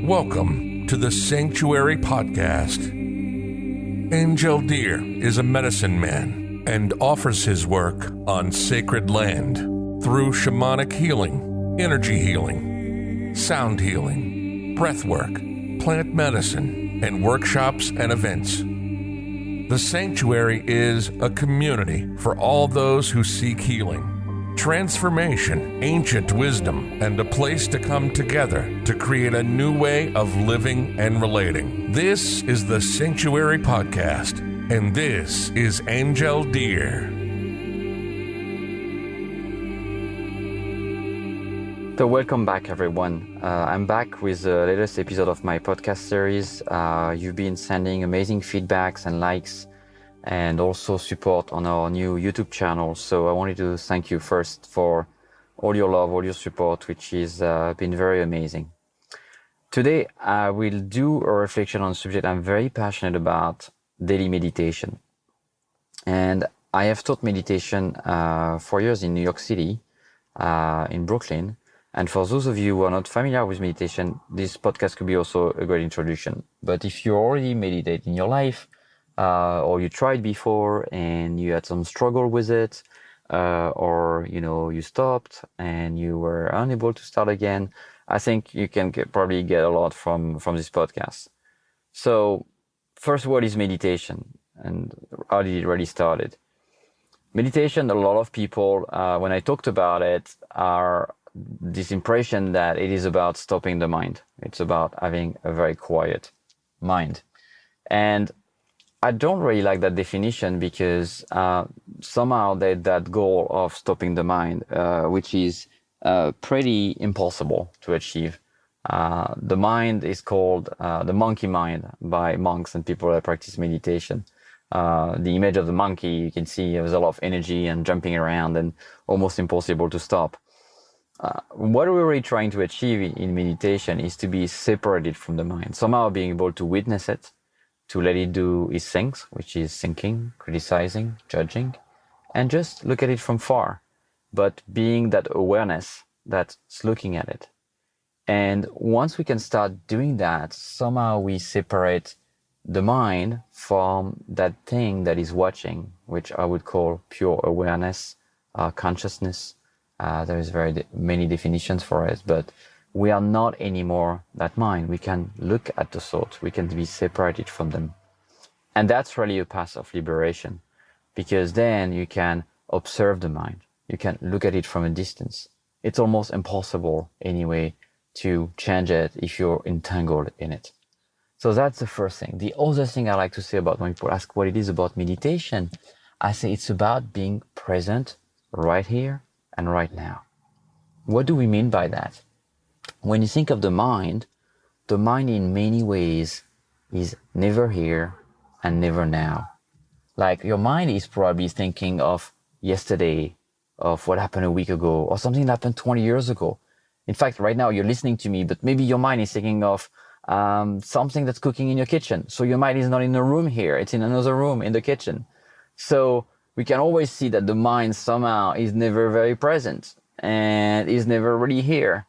Welcome to the Sanctuary Podcast. Angel Deer is a medicine man and offers his work on sacred land through shamanic healing, energy healing, sound healing, breath work, plant medicine, and workshops and events. The Sanctuary is a community for all those who seek healing, transformation, ancient wisdom, and a place to come together to create a new way of living and relating. This is the Sanctuary Podcast, and this is Angel Deer. So welcome back, everyone. I'm back with the latest episode of my podcast series. You've been sending amazing feedbacks and likes and also support on our new YouTube channel. So I wanted to thank you first for all your love, all your support, which has been very amazing. Today, I will do a reflection on a subject I'm very passionate about, daily meditation. And I have taught meditation for years in New York City, in Brooklyn. And for those of you who are not familiar with meditation, this podcast could be also a great introduction. But if you already meditate in your life, or you tried before and you had some struggle with it, or you stopped and you were unable to start again, I think you can probably get a lot from this podcast. So first, what is meditation and how did it really started? Meditation, a lot of people, when I talked about it, are this impression that it is about stopping the mind. It's about having a very quiet mind. And I don't really like that definition because somehow that goal of stopping the mind, which is pretty impossible to achieve. The mind is called the monkey mind by monks and people that practice meditation. The image of the monkey, you can see there's a lot of energy and jumping around and almost impossible to stop. What we're really trying to achieve in meditation is to be separated from the mind, somehow being able to witness it, to let it do its things, which is thinking, criticizing, judging, and just look at it from far, but being that awareness that's looking at it. And once we can start doing that, somehow we separate the mind from that thing that is watching, which I would call pure awareness, consciousness. There's very many definitions for it, but we are not anymore that mind. We can look at the thoughts. We can be separated from them. And that's really a path of liberation, because then you can observe the mind. You can look at it from a distance. It's almost impossible anyway to change it if you're entangled in it. So that's the first thing. The other thing I like to say about when people ask what it is about meditation, I say it's about being present right here and right now. What do we mean by that? When you think of the mind in many ways is never here and never now. Like your mind is probably thinking of yesterday, of what happened a week ago, or something that happened 20 years ago. In fact, right now you're listening to me, but maybe your mind is thinking of something that's cooking in your kitchen. So your mind is not in a room here, it's in another room in the kitchen. So we can always see that the mind somehow is never very present and is never really here.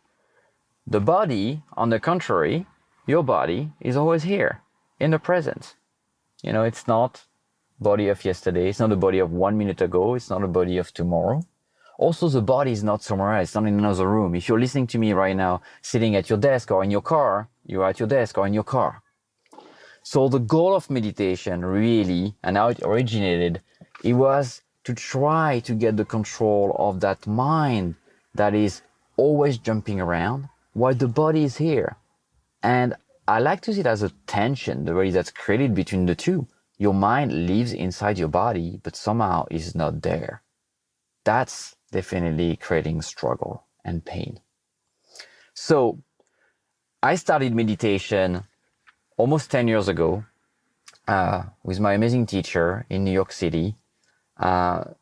The body, on the contrary, your body is always here, in the present. It's not body of yesterday, it's not the body of 1 minute ago, it's not a body of tomorrow. Also, the body is not somewhere else, it's not in another room. If you're listening to me right now, sitting at your desk or in your car, you're at your desk or in your car. So the goal of meditation really, and how it originated, it was to try to get the control of that mind that is always jumping around, while the body is here. And I like to see it as a tension, the way that's created between the two. Your mind lives inside your body, but somehow is not there. That's definitely creating struggle and pain. So I started meditation almost 10 years ago with my amazing teacher in New York City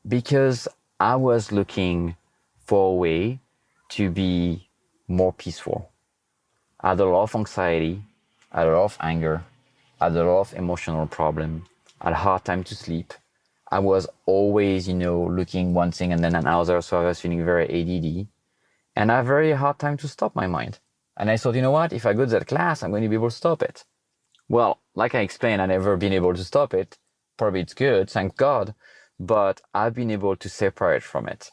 because I was looking for a way to be more peaceful. I had a lot of anxiety, I had a lot of anger, I had a lot of emotional problem, I had a hard time to sleep. I was always, looking one thing and then another, so I was feeling very ADD. And I had a very hard time to stop my mind. And I thought, you know what? If I go to that class, I'm going to be able to stop it. Well, like I explained, I've never been able to stop it. Probably it's good, thank God. But I've been able to separate from it.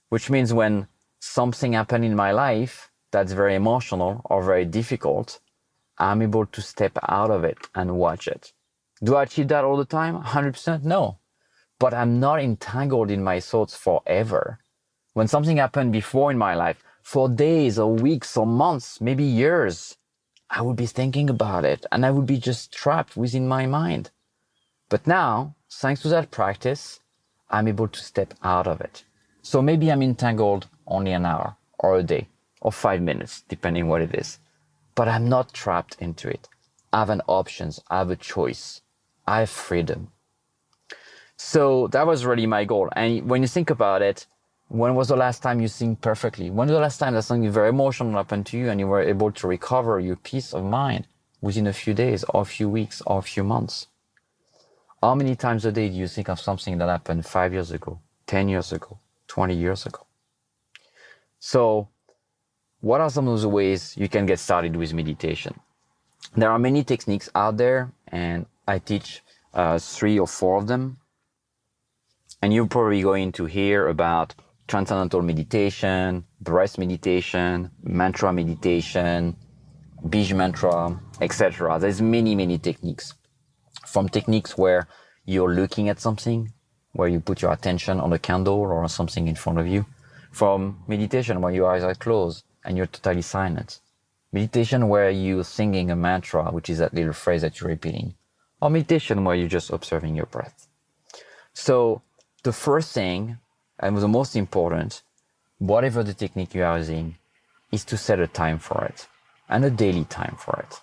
Which means when something happened in my life that's very emotional or very difficult, I'm able to step out of it and watch it. Do I achieve that all the time? 100% no. But I'm not entangled in my thoughts forever. When something happened before in my life, for days or weeks or months, maybe years, I would be thinking about it and I would be just trapped within my mind. But now, thanks to that practice, I'm able to step out of it. So maybe I'm entangled only an hour or a day or 5 minutes, depending what it is. But I'm not trapped into it. I have an options. I have a choice. I have freedom. So that was really my goal. And when you think about it, when was the last time you sing perfectly? When was the last time that something very emotional happened to you and you were able to recover your peace of mind within a few days or a few weeks or a few months? How many times a day do you think of something that happened 5 years ago, 10 years ago, 20 years ago? So what are some of the ways you can get started with meditation? There are many techniques out there, and I teach 3 or 4 of them. And you're probably going to hear about transcendental meditation, breath meditation, mantra meditation, Bij mantra, etc. There's many techniques. From techniques where you're looking at something, where you put your attention on a candle or on something in front of you. From meditation where your eyes are closed and you're totally silent. Meditation where you're singing a mantra, which is that little phrase that you're repeating. Or meditation where you're just observing your breath. So the first thing, and the most important, whatever the technique you are using, is to set a time for it, and a daily time for it.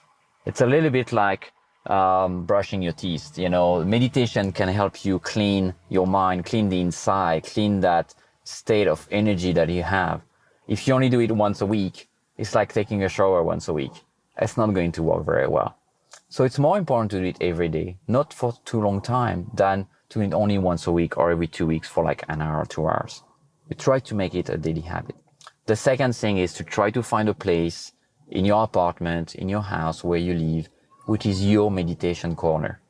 It's a little bit like brushing your teeth. You know, meditation can help you clean your mind, clean the inside, clean that state of energy that you have. If you only do it once a week, it's like taking a shower once a week. It's not going to work very well. So it's more important to do it every day, not for too long time, than to do it only once a week or every 2 weeks for like an hour or 2 hours. You try to make it a daily habit. The second thing is to try to find a place in your apartment, in your house where you live, which is your meditation corner.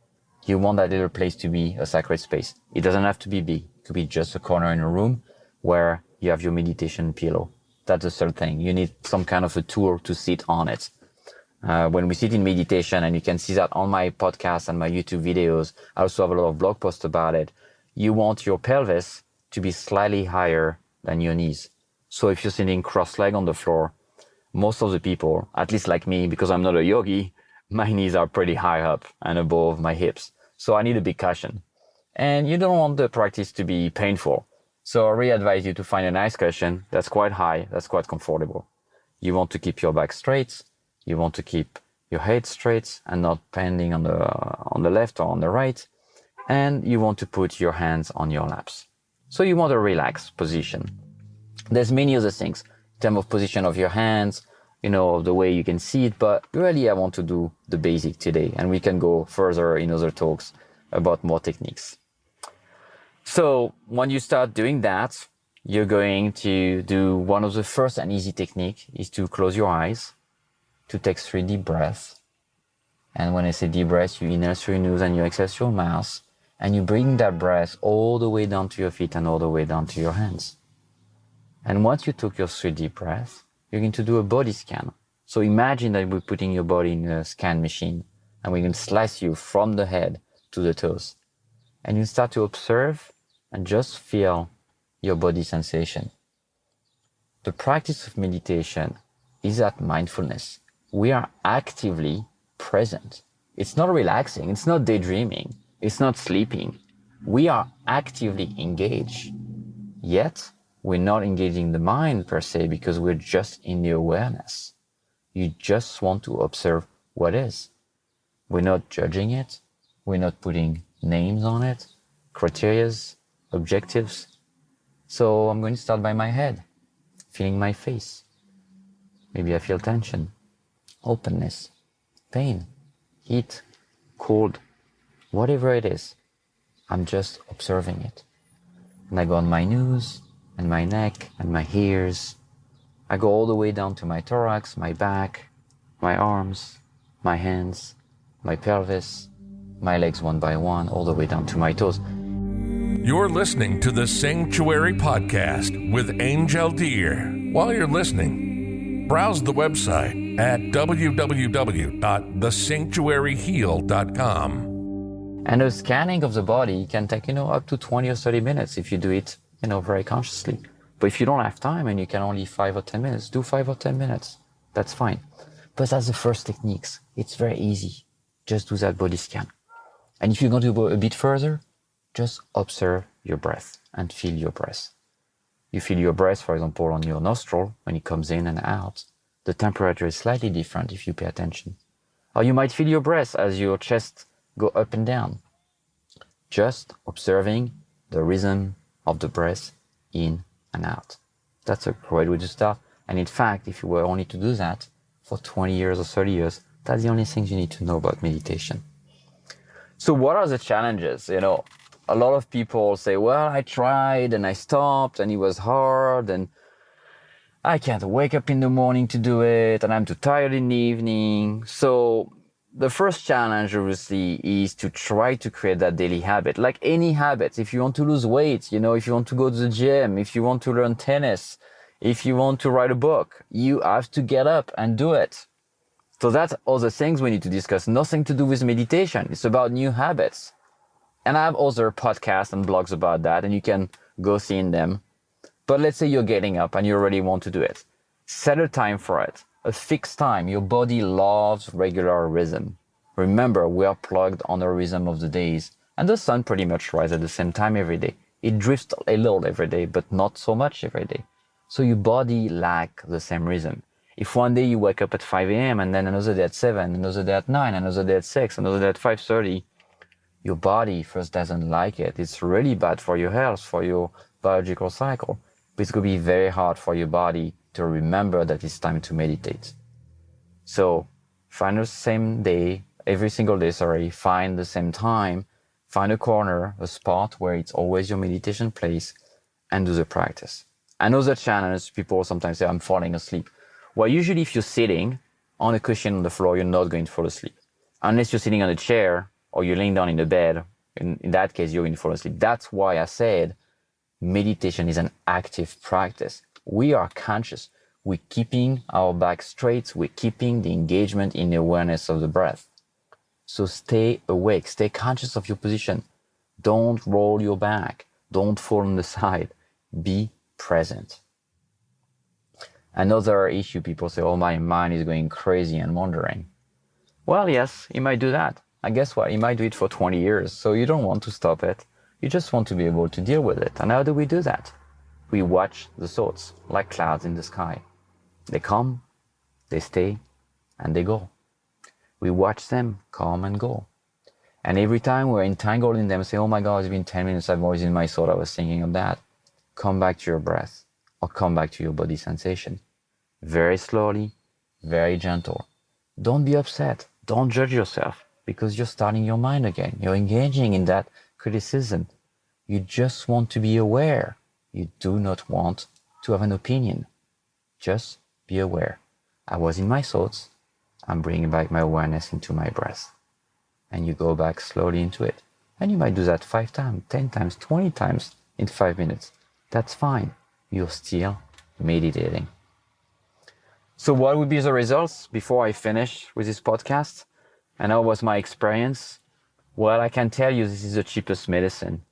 You want that little place to be a sacred space. It doesn't have to be big. It could be just a corner in a room where you have your meditation pillow. That's the third thing. You need some kind of a tool to sit on it. When we sit in meditation, and you can see that on my podcast and my YouTube videos, I also have a lot of blog posts about it. You want your pelvis to be slightly higher than your knees. So if you're sitting cross-legged on the floor, most of the people, at least like me, because I'm not a yogi, my knees are pretty high up and above my hips. So I need a big cushion. And you don't want the practice to be painful. So I really advise you to find a nice cushion that's quite high, that's quite comfortable. You want to keep your back straight. You want to keep your head straight and not bending on the left or on the right. And you want to put your hands on your laps. So you want a relaxed position. There's many other things in terms of position of your hands, you know, the way you can see it, but really I want to do the basic today, and we can go further in other talks about more techniques. So when you start doing that, you're going to do one of the first and easy technique is to close your eyes, to take 3 deep breaths. And when I say deep breaths, you inhale through your nose and you exhale through your mouth, and you bring that breath all the way down to your feet and all the way down to your hands. And once you took your 3 deep breaths, you're going to do a body scan. So imagine that we're putting your body in a scan machine, and we're going to slice you from the head to the toes. And you start to observe and just feel your body sensation. The practice of meditation is that mindfulness. We are actively present. It's not relaxing. It's not daydreaming. It's not sleeping. We are actively engaged. Yet, we're not engaging the mind per se because we're just in the awareness. You just want to observe what is. We're not judging it. We're not putting names on it, criterias, objectives. So I'm going to start by my head, feeling my face. Maybe I feel tension, openness, pain, heat, cold, whatever it is. I'm just observing it. And I go on my nose and my neck and my ears, I go all the way down to my thorax, my back, my arms, my hands, my pelvis, my legs one by one, all the way down to my toes. You're listening to the Sanctuary Podcast with Angel Deer. While you're listening, browse the website at www.thesanctuaryheal.com. And a scanning of the body can take, up to 20 or 30 minutes if you do it, very consciously. But if you don't have time and you can only 5 or 10 minutes, do 5 or 10 minutes. That's fine. But that's the first techniques. It's very easy. Just do that body scan. And if you're going to go a bit further, just observe your breath and feel your breath. You feel your breath, for example, on your nostril when it comes in and out. The temperature is slightly different if you pay attention. Or you might feel your breath as your chest go up and down. Just observing the rhythm of the breath in and out. That's a great way to start. And in fact, if you were only to do that for 20 years or 30 years, that's the only things you need to know about meditation. So what are the challenges? A lot of people say, well, I tried and I stopped and it was hard and I can't wake up in the morning to do it and I'm too tired in the evening. So the first challenge, obviously, is to try to create that daily habit. Like any habit, if you want to lose weight, if you want to go to the gym, if you want to learn tennis, if you want to write a book, you have to get up and do it. So that's all the things we need to discuss. Nothing to do with meditation. It's about new habits. And I have other podcasts and blogs about that, and you can go see in them. But let's say you're getting up and you already want to do it. Set a time for it. A fixed time. Your body loves regular rhythm. Remember, we are plugged on the rhythm of the days, and the sun pretty much rises at the same time every day. It drifts a little every day, but not so much every day. So your body lacks the same rhythm. If one day you wake up at 5 a.m. and then another day at 7, another day at 9, another day at 6, another day at 5:30, your body first doesn't like it. It's really bad for your health, for your biological cycle. But it's going to be very hard for your body to remember that it's time to meditate. So find the same day, every single day, find the same time, find a corner, a spot where it's always your meditation place, and do the practice. Another challenge, people sometimes say, I'm falling asleep. Well, usually if you're sitting on a cushion on the floor, you're not going to fall asleep. Unless you're sitting on a chair or you're laying down in the bed, in that case, you're going to fall asleep. That's why I said meditation is an active practice. We are conscious. We're keeping our back straight. We're keeping the engagement in the awareness of the breath. So stay awake. Stay conscious of your position. Don't roll your back. Don't fall on the side. Be present. Another issue, people say, oh, my mind is going crazy and wandering. Well, yes, you might do that. And guess what? You might do it for 20 years. So you don't want to stop it. You just want to be able to deal with it. And how do we do that? We watch the thoughts like clouds in the sky. They come, they stay, and they go. We watch them come and go. And every time we're entangled in them, say, oh my God, it's been 10 minutes, I've always in my thought, I was thinking of that. Come back to your breath or come back to your body sensation. Very slowly, very gentle. Don't be upset. Don't judge yourself because you're starting your mind again. You're engaging in that criticism. You just want to be aware. You do not want to have an opinion. Just be aware. I was in my thoughts. I'm bringing back my awareness into my breath. And you go back slowly into it. And you might do that 5 times, 10 times, 20 times in 5 minutes. That's fine. You're still meditating. So what would be the results before I finish with this podcast? And how was my experience? Well, I can tell you this is the cheapest medicine.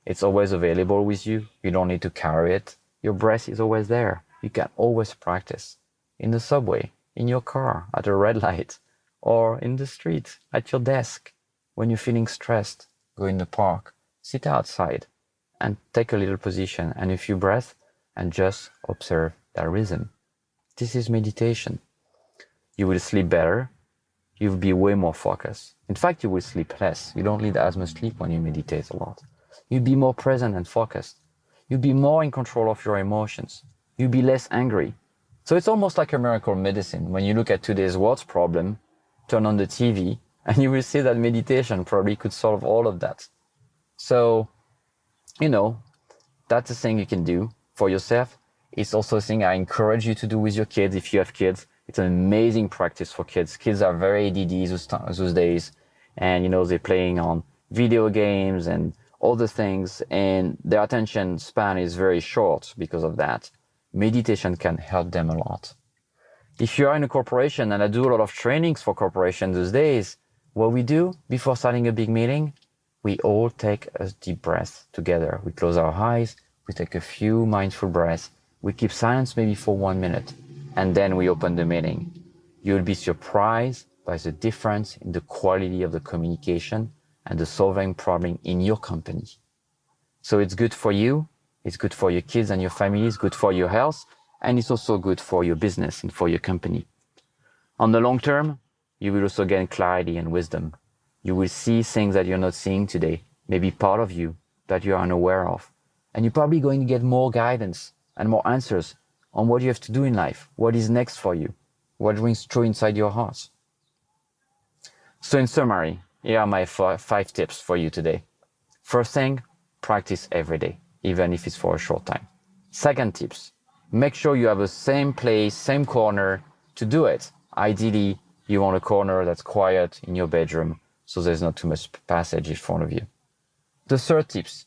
It's always available with you. You don't need to carry it. Your breath is always there. You can always practice. In the subway, in your car, at a red light, or in the street, at your desk. When you're feeling stressed, go in the park, sit outside, and take a little position and a few breaths, and just observe that rhythm. This is meditation. You will sleep better. You'll be way more focused. In fact, you will sleep less. You don't need as much sleep when you meditate a lot. You'll be more present and focused. You'll be more in control of your emotions. You'll be less angry. So it's almost like a miracle medicine. When you look at today's world's problem, turn on the TV, and you will see that meditation probably could solve all of that. So, that's a thing you can do for yourself. It's also a thing I encourage you to do with your kids if you have kids. It's an amazing practice for kids. Kids are very ADD those days, and they're playing on video games and other things, and their attention span is very short because of that. Meditation can help them a lot. If you are in a corporation, and I do a lot of trainings for corporations these days, what we do before starting a big meeting, we all take a deep breath together. We close our eyes, we take a few mindful breaths, we keep silence maybe for 1 minute, and then we open the meeting. You'll be surprised by the difference in the quality of the communication and the solving problem in your company. So it's good for you, it's good for your kids and your family, it's good for your health, and it's also good for your business and for your company. On the long term, you will also gain clarity and wisdom. You will see things that you're not seeing today, maybe part of you that you're unaware of. And you're probably going to get more guidance and more answers on what you have to do in life, what is next for you, what rings true inside your heart. So in summary, here are my 5 tips for you today. First thing, practice every day, even if it's for a short time. Second tips, make sure you have the same place, same corner to do it. Ideally, you want a corner that's quiet in your bedroom, so there's not too much passage in front of you. The third tips,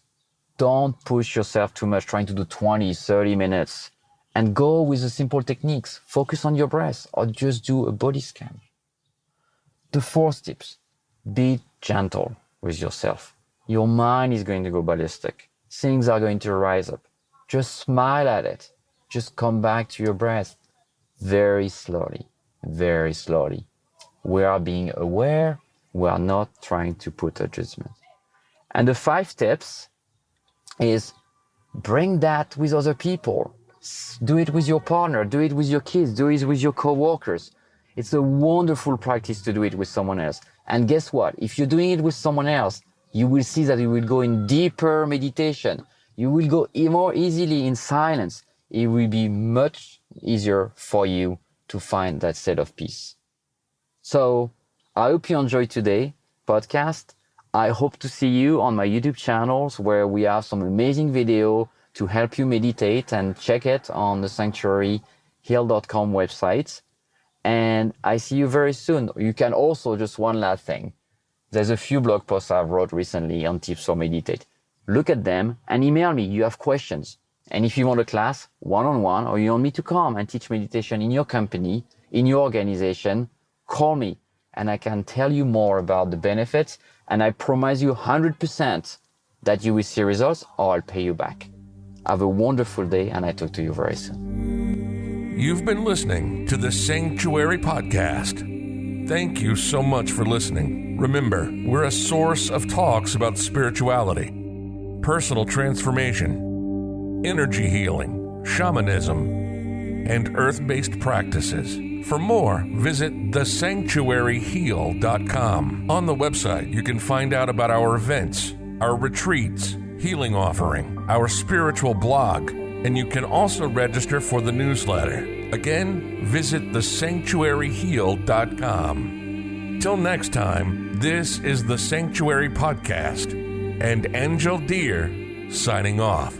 don't push yourself too much trying to do 20, 30 minutes, and go with the simple techniques. Focus on your breath or just do a body scan. The fourth tips, be gentle with yourself. Your mind is going to go ballistic. Things are going to rise up. Just smile at it. Just come back to your breath very slowly, very slowly. We are being aware. We are not trying to put a judgment. And the 5 tips is bring that with other people. Do it with your partner. Do it with your kids. Do it with your coworkers. It's a wonderful practice to do it with someone else. And guess what? If you're doing it with someone else, you will see that you will go in deeper meditation. You will go more easily in silence. It will be much easier for you to find that state of peace. So I hope you enjoyed today's podcast. I hope to see you on my YouTube channels where we have some amazing video to help you meditate, and check it on the sanctuaryheal.com website. And I see you very soon. You can also, just one last thing, there's a few blog posts I've wrote recently on tips for meditate. Look at them and email me. You have questions. And if you want a class, one-on-one, or you want me to come and teach meditation in your company, in your organization, call me and I can tell you more about the benefits. And I promise you 100% that you will see results, or I'll pay you back. Have a wonderful day, and I talk to you very soon. You've been listening to the Sanctuary Podcast. Thank you so much for listening. Remember, we're a source of talks about spirituality, personal transformation, energy healing, shamanism, and earth-based practices. For more, visit thesanctuaryheal.com. On the website, you can find out about our events, our retreats, healing offering, our spiritual blog, and you can also register for the newsletter. Again, visit thesanctuaryheal.com. Till next time, this is the Sanctuary Podcast, and Angel Deer signing off.